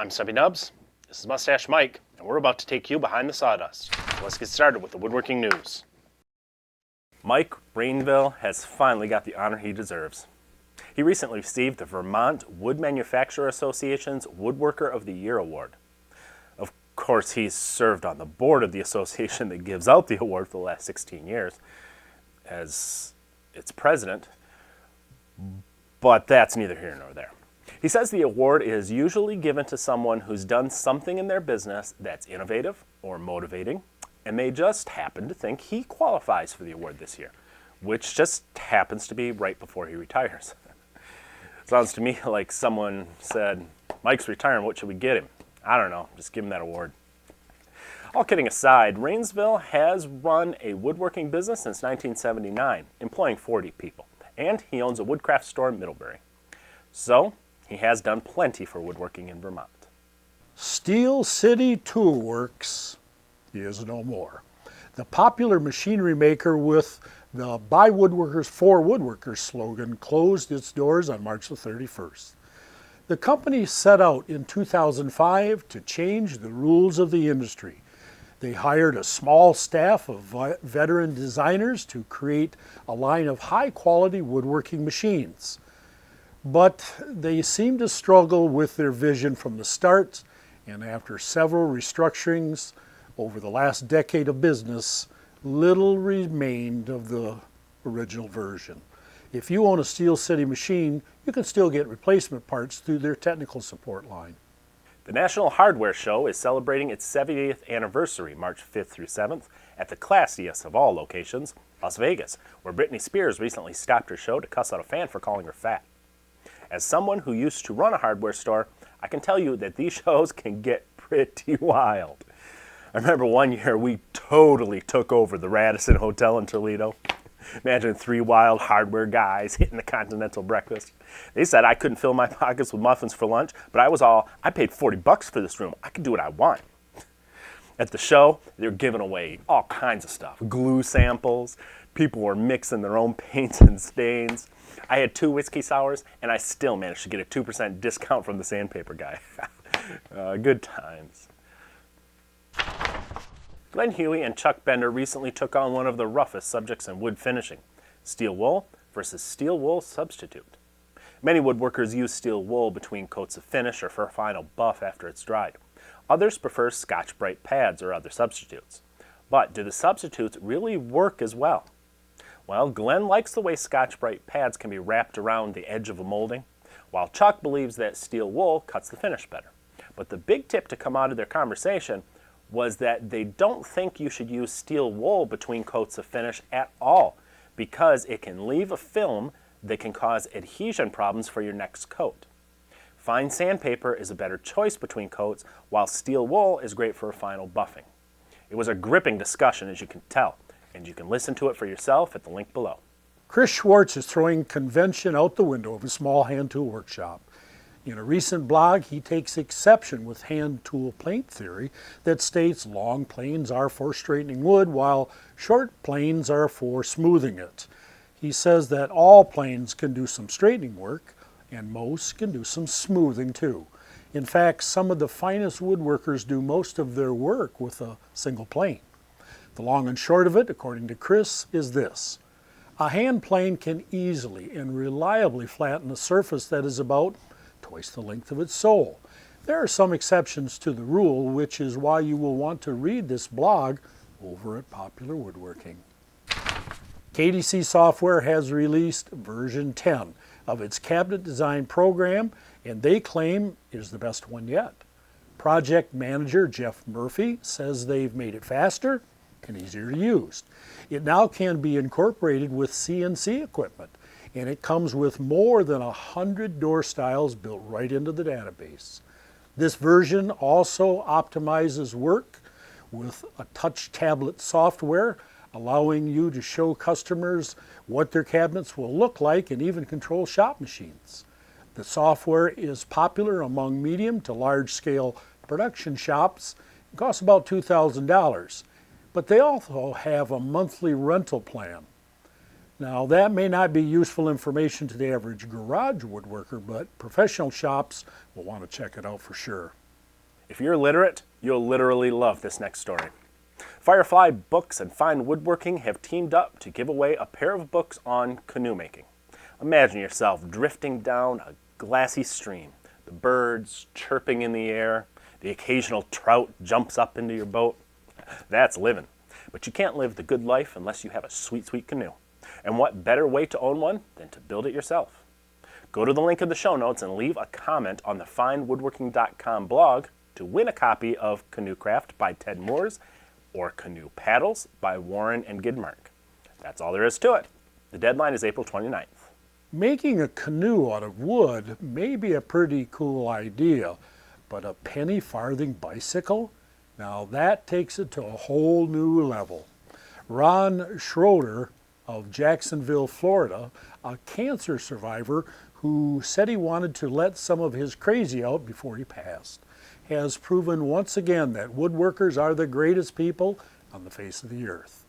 I'm Stumpy Nubs, this is Mustache Mike, and we're about to take you behind the sawdust. So let's get started with the woodworking news. Mike Rainville has finally got the honor he deserves. He recently received the Vermont Wood Manufacturer Association's Woodworker of the Year award. Of course, he's served on the board of the association that gives out the award for the last 16 years as its president, but that's neither here nor there. He says the award is usually given to someone who's done something in their business that's innovative or motivating, and they just happen to think he qualifies for the award this year, which just happens to be right before he retires. Sounds to me like someone said, Mike's retiring, what should we get him? I don't know, just give him that award. All kidding aside, Rainsville has run a woodworking business since 1979, employing 40 people, and he owns a woodcraft store in Middlebury. So, he has done plenty for woodworking in Vermont. Steel City Tool Works is no more. The popular machinery maker with the By Woodworkers for Woodworkers slogan closed its doors on March the 31st. The company set out in 2005 to change the rules of the industry. They hired a small staff of veteran designers to create a line of high-quality woodworking machines. But they seem to struggle with their vision from the start, and after several restructurings over the last decade of business, little remained of the original version. If you own a Steel City machine, you can still get replacement parts through their technical support line. The National Hardware Show is celebrating its 70th anniversary March 5th through 7th at the classiest of all locations, Las Vegas, where Britney Spears recently stopped her show to cuss out a fan for calling her fat. As someone who used to run a hardware store, I can tell you that these shows can get pretty wild. I remember one year we totally took over the Radisson Hotel in Toledo. Imagine 3 wild hardware guys hitting the continental breakfast. They said I couldn't fill my pockets with muffins for lunch, but I paid $40 for this room. I could do what I want. At the show, they were giving away all kinds of stuff. Glue samples, people were mixing their own paints and stains. I had 2 whiskey sours, and I still managed to get a 2% discount from the sandpaper guy. Good times. Glenn Huey and Chuck Bender recently took on one of the roughest subjects in wood finishing, steel wool versus steel wool substitute. Many woodworkers use steel wool between coats of finish or for a final buff after it's dried. Others prefer Scotch-Brite pads or other substitutes. But do the substitutes really work as well? Well, Glenn likes the way Scotch-Brite pads can be wrapped around the edge of a molding, while Chuck believes that steel wool cuts the finish better. But the big tip to come out of their conversation was that they don't think you should use steel wool between coats of finish at all because it can leave a film that can cause adhesion problems for your next coat. Fine sandpaper is a better choice between coats, while steel wool is great for a final buffing. It was a gripping discussion, as you can tell, and you can listen to it for yourself at the link below. Chris Schwartz is throwing convention out the window of his small hand tool workshop. In a recent blog, he takes exception with hand tool plane theory that states long planes are for straightening wood while short planes are for smoothing it. He says that all planes can do some straightening work and most can do some smoothing too. In fact, some of the finest woodworkers do most of their work with a single plane. The long and short of it, according to Chris, is this. A hand plane can easily and reliably flatten a surface that is about twice the length of its sole. There are some exceptions to the rule, which is why you will want to read this blog over at Popular Woodworking. KDC Software has released version 10 of its cabinet design program, and they claim it is the best one yet. Project manager Jeff Murphy says they've made it faster and easier to use. It now can be incorporated with CNC equipment, and it comes with more than 100 door styles built right into the database. This version also optimizes work with a touch tablet software, allowing you to show customers what their cabinets will look like and even control shop machines. The software is popular among medium to large scale production shops. It costs about $2,000, but they also have a monthly rental plan. Now, that may not be useful information to the average garage woodworker, but professional shops will want to check it out for sure. If you're literate, you'll literally love this next story. Firefly Books and Fine Woodworking have teamed up to give away a pair of books on canoe making. Imagine yourself drifting down a glassy stream, the birds chirping in the air, the occasional trout jumps up into your boat. That's living. But you can't live the good life unless you have a sweet, sweet canoe. And what better way to own one than to build it yourself? Go to the link in the show notes and leave a comment on the finewoodworking.com blog to win a copy of Canoe Craft by Ted Moores or Canoe Paddles by Warren and Gidmark. That's all there is to it. The deadline is April 29th. Making a canoe out of wood may be a pretty cool idea, but a penny farthing bicycle? Now that takes it to a whole new level. Ron Schroeder of Jacksonville, Florida, a cancer survivor who said he wanted to let some of his crazy out before he passed, has proven once again that woodworkers are the greatest people on the face of the earth.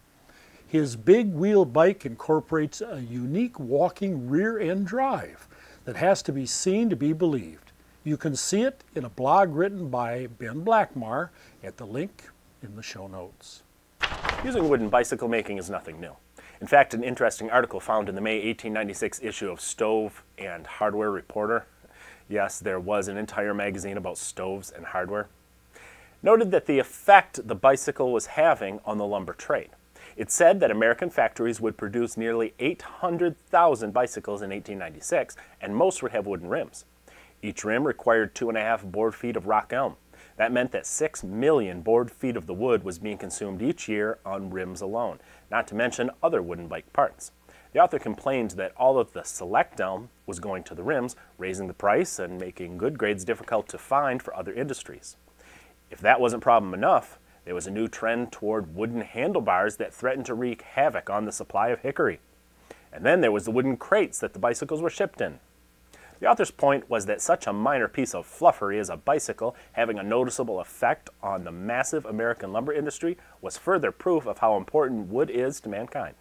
His big wheel bike incorporates a unique walking rear end drive that has to be seen to be believed. You can see it in a blog written by Ben Blackmar at the link in the show notes. Using wood in bicycle making is nothing new. In fact, an interesting article found in the May 1896 issue of Stove and Hardware Reporter, yes, there was an entire magazine about stoves and hardware, noted that the effect the bicycle was having on the lumber trade. It said that American factories would produce nearly 800,000 bicycles in 1896, and most would have wooden rims. Each rim required 2.5 board feet of rock elm. That meant that 6 million board feet of the wood was being consumed each year on rims alone, not to mention other wooden bike parts. The author complained that all of the select elm was going to the rims, raising the price and making good grades difficult to find for other industries. If that wasn't problem enough, there was a new trend toward wooden handlebars that threatened to wreak havoc on the supply of hickory. And then there was the wooden crates that the bicycles were shipped in. The author's point was that such a minor piece of fluffery as a bicycle having a noticeable effect on the massive American lumber industry was further proof of how important wood is to mankind.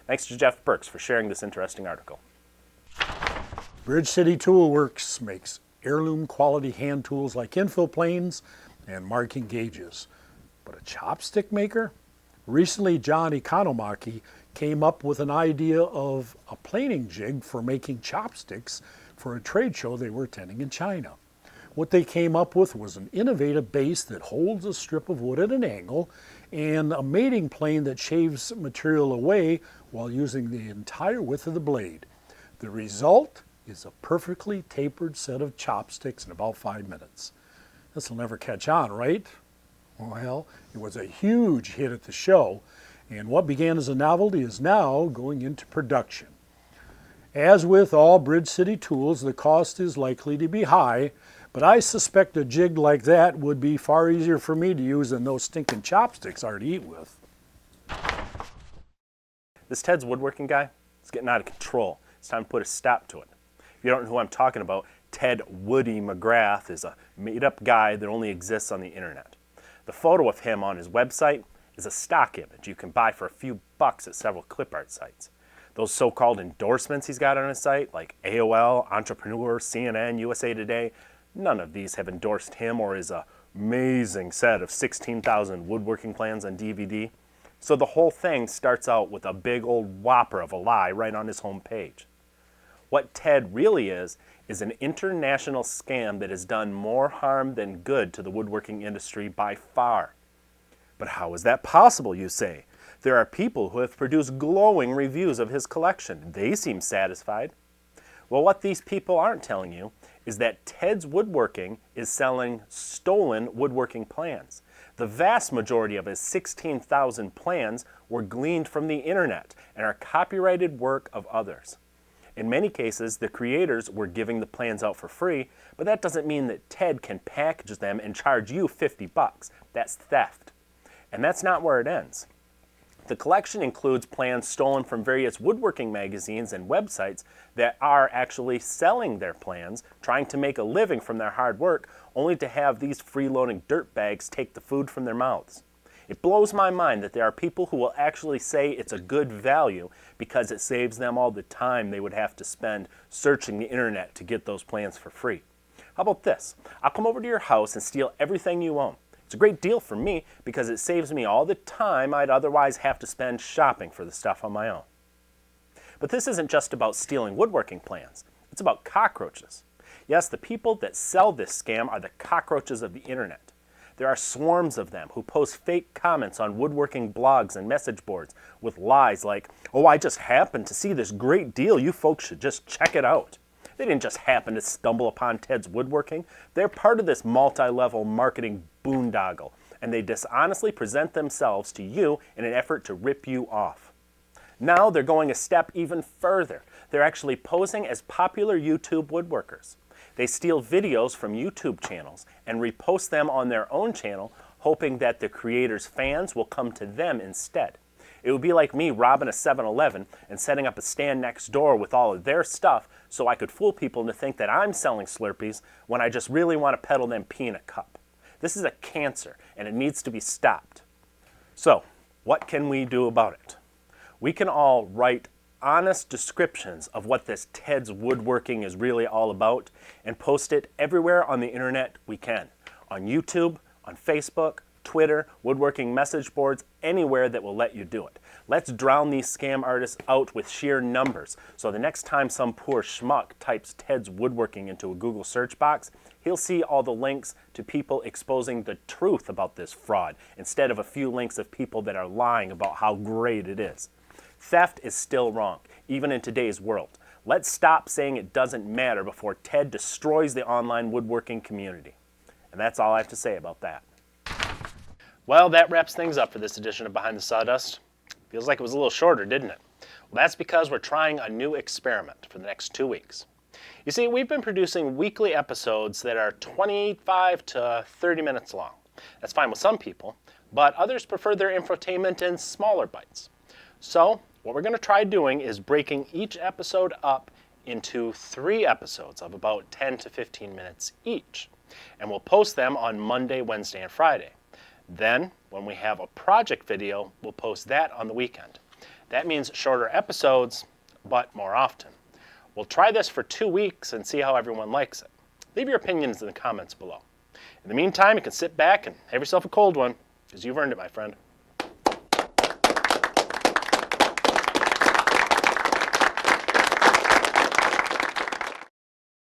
Thanks to Jeff Burks for sharing this interesting article. Bridge City Tool Works makes heirloom quality hand tools like infill planes and marking gauges. But a chopstick maker? Recently, John Economaki came up with an idea of a planing jig for making chopsticks for a trade show they were attending in China. What they came up with was an innovative base that holds a strip of wood at an angle and a mating plane that shaves material away while using the entire width of the blade. The result is a perfectly tapered set of chopsticks in about 5 minutes. This will never catch on, right? Well, it was a huge hit at the show, and what began as a novelty is now going into production. As with all Bridge City tools, the cost is likely to be high, but I suspect a jig like that would be far easier for me to use than those stinking chopsticks are to eat with. This Ted's Woodworking guy is getting out of control. It's time to put a stop to it. If you don't know who I'm talking about, Ted Woody McGrath is a made-up guy that only exists on the internet. The photo of him on his website is a stock image you can buy for a few bucks at several clip art sites. Those so-called endorsements he's got on his site, like AOL, Entrepreneur, CNN, USA Today, none of these have endorsed him or his amazing set of 16,000 woodworking plans on DVD. So the whole thing starts out with a big old whopper of a lie right on his homepage. What TED really is an international scam that has done more harm than good to the woodworking industry by far. But how is that possible, you say? There are people who have produced glowing reviews of his collection. They seem satisfied. Well, what these people aren't telling you is that Ted's Woodworking is selling stolen woodworking plans. The vast majority of his 16,000 plans were gleaned from the internet and are copyrighted work of others. In many cases, the creators were giving the plans out for free, but that doesn't mean that Ted can package them and charge you 50 bucks. That's theft. And that's not where it ends. The collection includes plans stolen from various woodworking magazines and websites that are actually selling their plans, trying to make a living from their hard work, only to have these freeloading dirtbags take the food from their mouths. It blows my mind that there are people who will actually say it's a good value because it saves them all the time they would have to spend searching the internet to get those plans for free. How about this? I'll come over to your house and steal everything you own. It's a great deal for me because it saves me all the time I'd otherwise have to spend shopping for the stuff on my own. But this isn't just about stealing woodworking plans. It's about cockroaches. Yes, the people that sell this scam are the cockroaches of the internet. There are swarms of them who post fake comments on woodworking blogs and message boards with lies like, "Oh, I just happened to see this great deal. You folks should just check it out." They didn't just happen to stumble upon Ted's Woodworking. They're part of this multi-level marketing boondoggle, and they dishonestly present themselves to you in an effort to rip you off. Now they're going a step even further. They're actually posing as popular YouTube woodworkers. They steal videos from YouTube channels and repost them on their own channel, hoping that the creators' fans will come to them instead. It would be like me robbing a 7-Eleven and setting up a stand next door with all of their stuff so I could fool people to think that I'm selling Slurpees when I just really want to peddle them pee in a cup. This is a cancer, and it needs to be stopped. So, what can we do about it? We can all write honest descriptions of what this Ted's Woodworking is really all about and post it everywhere on the internet we can. On YouTube, on Facebook, Twitter, woodworking message boards, anywhere that will let you do it. Let's drown these scam artists out with sheer numbers, so the next time some poor schmuck types Ted's Woodworking into a Google search box, he'll see all the links to people exposing the truth about this fraud, instead of a few links of people that are lying about how great it is. Theft is still wrong, even in today's world. Let's stop saying it doesn't matter before Ted destroys the online woodworking community. And that's all I have to say about that. Well, that wraps things up for this edition of Behind the Sawdust. Feels like it was a little shorter, didn't it? Well, that's because we're trying a new experiment for the next 2 weeks. You see, we've been producing weekly episodes that are 25 to 30 minutes long. That's fine with some people, but others prefer their infotainment in smaller bites. So, what we're going to try doing is breaking each episode up into 3 episodes of about 10 to 15 minutes each. And we'll post them on Monday, Wednesday, and Friday. Then, when we have a project video, we'll post that on the weekend. That means shorter episodes, but more often. We'll try this for 2 weeks and see how everyone likes it. Leave your opinions in the comments below. In the meantime, you can sit back and have yourself a cold one, because you've earned it, my friend.